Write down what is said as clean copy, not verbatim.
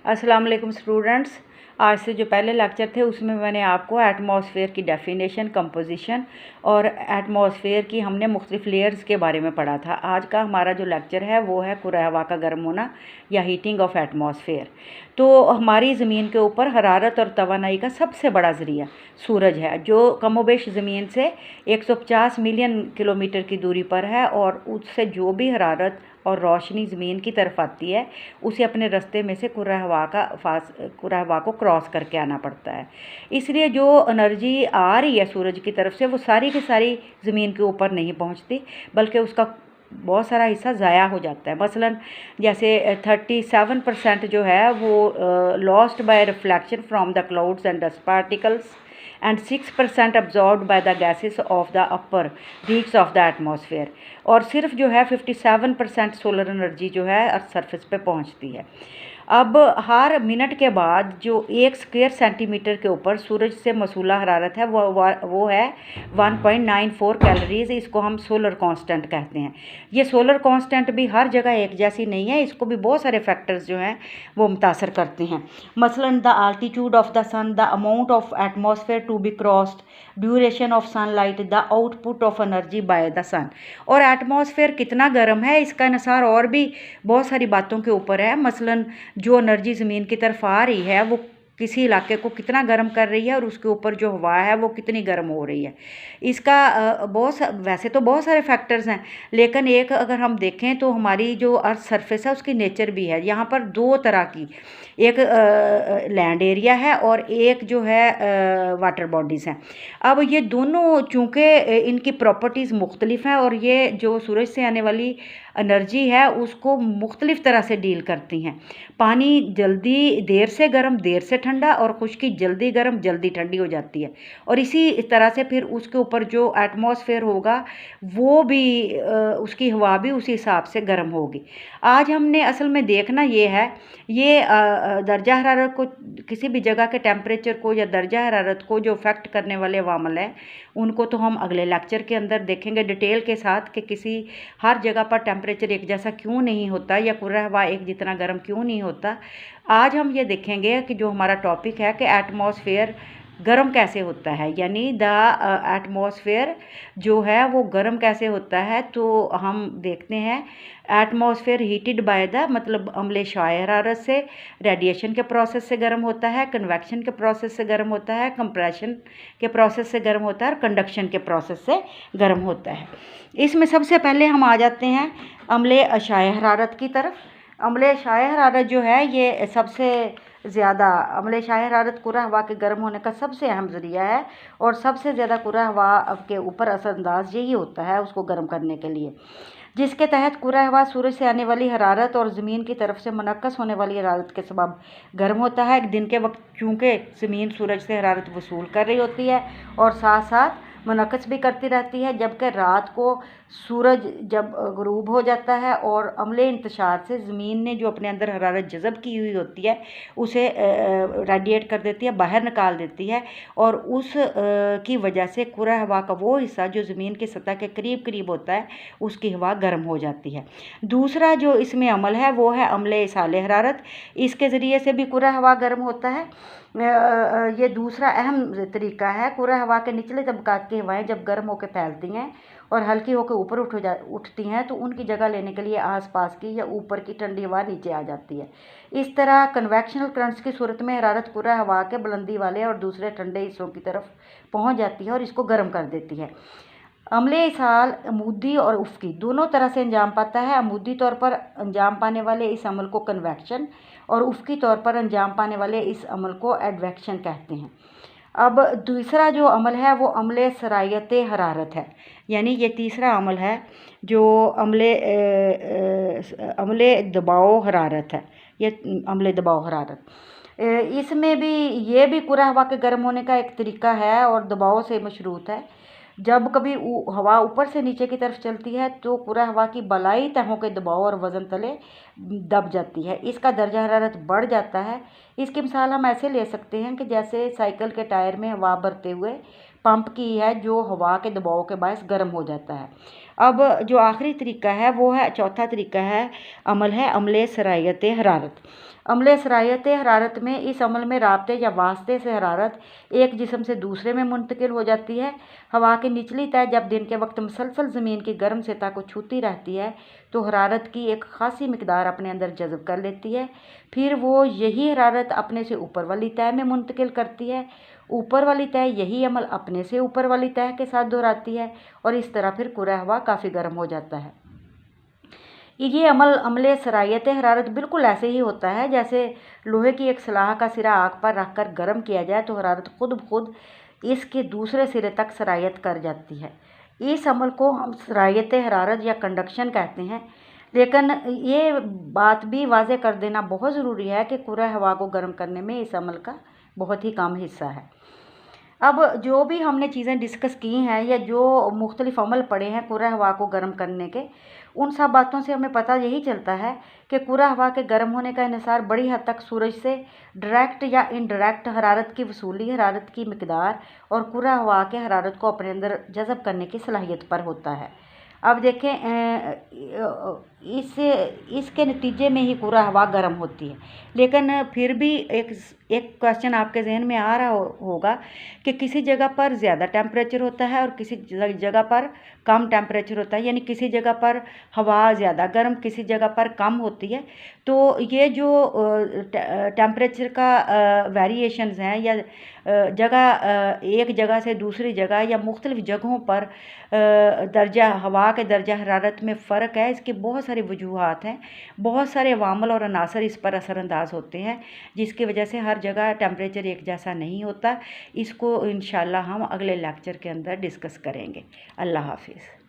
अस्सलाम वालेकुम स्टूडेंट्स। आज से जो पहले लेक्चर थे उसमें मैंने आपको एटमॉस्फेयर की डेफिनेशन, कंपोजिशन और एटमॉस्फेयर की हमने मुख्तलिफ लेयर्स के बारे में पढ़ा था। आज का हमारा जो लेक्चर है वो है कुर्रा हवा का गर्म होना या हीटिंग ऑफ एटमॉस्फेयर। तो हमारी ज़मीन के ऊपर हरारत और तवानाई का सबसे बड़ा ज़रिया सूरज है, जो कमोबेश ज़मीन से 150 मिलियन किलोमीटर की दूरी पर है, और उससे जो भी हरारत और रोशनी ज़मीन की तरफ आती है उसे अपने रास्ते में से कुर्रा हवा को क्रॉस करके आना पड़ता है। इसलिए जो एनर्जी आ रही है सूरज की तरफ से वो सारी की सारी ज़मीन के ऊपर नहीं पहुंचती, बल्कि उसका बहुत सारा हिस्सा ज़ाया हो जाता है। मसलन जैसे 37% जो है वो lost by reflection from the clouds and dust particles and 6% absorbed by the gases of the upper reach of the atmosphere, और सिर्फ जो है 57% सोलर एनर्जी जो है अर्थ सरफेस पे पहुंचती है। अब हर मिनट के बाद जो 1 स्क्वायर सेंटीमीटर के ऊपर सूरज से मसूला हरारत है वो है 1.94 कैलोरीज। इसको हम सोलर कांस्टेंट कहते हैं। ये सोलर कांस्टेंट भी हर जगह एक जैसी नहीं है, इसको भी बहुत सारे फैक्टर्स जो हैं वो मुतासर करते हैं। मसलन the altitude of the sun, the amount of atmosphere to be crossed, duration of sunlight, the output of energy by the sun. और एटमॉस्फेयर कितना गर्म है इसका इन्हिसार और भी बहुत सारी बातों के ऊपर है। मसलन जो एनर्जी ज़मीन की तरफ आ रही है वो किसी इलाके को कितना गर्म कर रही है और उसके ऊपर जो हवा है वो कितनी गर्म हो रही है। इसका वैसे तो बहुत सारे फैक्टर्स हैं, लेकिन एक अगर हम देखें तो हमारी जो अर्थ सरफेस है उसकी नेचर भी है। यहाँ पर दो तरह की, एक लैंड एरिया है और एक जो है वाटर बॉडीज़ हैं। अब ये दोनों चूँकि इनकी प्रॉपर्टीज़ मुख्तलिफ हैं और ये जो सूरज से आने वाली एनर्जी है उसको मुख्तलिफ तरह से डील करती हैं। पानी जल्दी देर से गर्म देर से ठंडा, और खुश्की जल्दी गर्म जल्दी ठंडी हो जाती है। और इसी तरह से फिर उसके ऊपर जो एटमॉस्फेयर होगा वो भी उसकी हवा भी उसी हिसाब से गर्म होगी। आज हमने असल में देखना ये है, ये दर्जा हरारत को, किसी भी जगह के टेम्परेचर को या दर्जा हरारत को जो अफेक्ट करने वाले अवामल हैं उनको तो हम अगले लेक्चर के अंदर देखेंगे डिटेल के साथ कि किसी हर जगह पर टेम्परेचर एक जैसा क्यों नहीं होता या कुर्रा हवा एक जितना गर्म क्यों नहीं होता। आज हम ये देखेंगे कि जो हमारा टॉपिक है कि एटमॉस्फेयर गर्म कैसे होता है, यानी द एटमॉस्फेयर जो है वो गर्म कैसे होता है। तो हम देखते हैं एटमॉस्फेयर हीटेड बाय द, मतलब अम्ले शाय हरारत से, रेडिएशन के प्रोसेस से गर्म होता है, कन्वेक्शन के प्रोसेस से गर्म होता है, कंप्रेशन के प्रोसेस से गर्म होता है और कंडक्शन के प्रोसेस से गर्म होता है। इसमें सबसे पहले हम आ जाते हैं अम्ले शाय हरारत की तरफ। अम्ले शाय हरारत जो है ये सबसे ज़्यादा, अम्ले शाय हरारत कुर्रा हवा के गर्म होने का सबसे अहम ज़रिया है, और सबसे ज़्यादा कुर्रा हवा के ऊपर असरअंदाज यही होता है उसको गर्म करने के लिए, जिसके तहत कुर्रा हवा सूरज से आने वाली हरारत और ज़मीन की तरफ से मुनक्कस होने वाली हरारत के सबब गर्म होता है। दिन के वक्त चूँकि ज़मीन सूरज से हरारत वसूल कर रही होती है और साथ साथ मुनक्कस भी करती रहती है, जबकि रात को सूरज जब ग़रूब हो जाता है और अम्ले इंतशार से ज़मीन ने जो अपने अंदर हरारत जज़ब की हुई होती है उसे रेडिएट कर देती है, बाहर निकाल देती है, और उस की वजह से कुर्रा हवा का वो हिस्सा जो ज़मीन की सतह के करीब करीब होता है उसकी हवा गर्म हो जाती है। दूसरा जो इसमें अमल है वो है अम्ले इसाले हरारत। इसके ज़रिए से भी कुर्रा हवा गर्म होता है। ये दूसरा अहम तरीका है। कुर्रा हवा के निचले तबकात की हवाएं जब गर्म होकर फैलती हैं और हल्की होकर ऊपर उठती हैं तो उनकी जगह लेने के लिए आसपास की या ऊपर की ठंडी हवा नीचे आ जाती है। इस तरह कन्वेक्शनल करंट्स की सूरत में हरारत कुर्रा हवा के बुलंदी वाले और दूसरे ठंडे हिस्सों की तरफ पहुंच जाती है और इसको गर्म कर देती है। अम्ले इसाल अमूदी और उफ़की दोनों तरह से अंजाम पाता है। अमूदी तौर पर अंजाम पाने वाले इस अमल को कन्वेक्शन और उफ़की तौर पर अंजाम पाने वाले इस अमल को एडवेक्शन कहते हैं। अब दूसरा जो अमल है वो अम्ले सरायत हरारत है, यानी ये तीसरा अमल है जो अम्ले दबाव हरारत है। ये अम्ले दबाव हरारत, इसमें भी ये भी कुर्रा हवा के गर्म होने का एक तरीका है और दबाव से मशरूत है। जब कभी हवा ऊपर से नीचे की तरफ चलती है तो कुर्रा हवा की बलाई तहों के दबाव और वज़न तले दब जाती है, इसका दर्जा हरारत बढ़ जाता है। इसकी मिसाल हम ऐसे ले सकते हैं कि जैसे साइकिल के टायर में हवा भरते हुए पंप की है जो हवा के दबाव के बायस गर्म हो जाता है। अब जो आखिरी तरीका है वो है, चौथा तरीका है, अमल है अमले सरायत हरारत। अमले सरायत हरारत में, इस अमल में राब्ते या वास्ते से हरारत एक जिस्म से दूसरे में मुंतकिल हो जाती है। हवा की निचली तह जब दिन के वक्त मुसलसल ज़मीन की गर्म सतह को छूती रहती है तो हरारत की एक खासी मिकदार अपने अंदर जज़ब कर लेती है। फिर वो यही हरारत अपने से ऊपर वाली तह में मुंतकिल करती है। ऊपर वाली तह यही अमल अपने से ऊपर वाली तह के साथ दोहराती है और इस तरह फिर कुरा हवा काफ़ी गर्म हो जाता है। ये अमल अमले सरायत हरारत बिल्कुल ऐसे ही होता है जैसे लोहे की एक सलाह का सिरा आग पर रखकर गर्म किया जाए तो हरारत खुद ब खुद इसके दूसरे सिरे तक सरायत कर जाती है। इस अमल को हम सरायत हरारत या कंडक्शन कहते हैं। लेकिन ये बात भी वाज़े कर देना बहुत ज़रूरी है कि कुरा हवा को गर्म करने में इस अमल का बहुत ही कम हिस्सा है। अब जो भी हमने चीज़ें डिस्कस की हैं या जो मुख्तलिफ अमल पड़े हैं कुरा हवा को गर्म करने के, उन सब बातों से हमें पता यही चलता है कि कुरा हवा के गर्म होने का इन्हिसार बड़ी हद तक सूरज से डायरेक्ट या इनडायरेक्ट हरारत की वसूली, हरारत की मिकदार और कुरा हवा के हरारत को अपने अंदर जज़ब करने की सलाहियत पर होता है। अब देखें, इसके नतीजे में ही कुरा हवा गर्म होती है। लेकिन फिर भी एक क्वेश्चन आपके जहन में आ रहा होगा कि किसी जगह पर ज़्यादा टेम्परेचर होता है और किसी जगह पर कम टेम्परेचर होता है, यानी किसी जगह पर हवा ज़्यादा गर्म, किसी जगह पर कम होती है। तो ये जो टेम्परेचर का वेरिएशंस हैं या एक जगह से दूसरी जगह या मुख्तलिफ़ जगहों पर दर्जा हवा के दर्जा हरारत में फ़र्क है, इसकी बहुत सारी वजूहात हैं। बहुत सारे अवामल और अनासर इस पर असरअंदाज होते हैं जिसकी वजह से हर जगह टेम्परेचर एक जैसा नहीं होता। इसको इंशाल्लाह हम अगले लेक्चर के अंदर डिस्कस करेंगे। अल्लाह हाफिज़।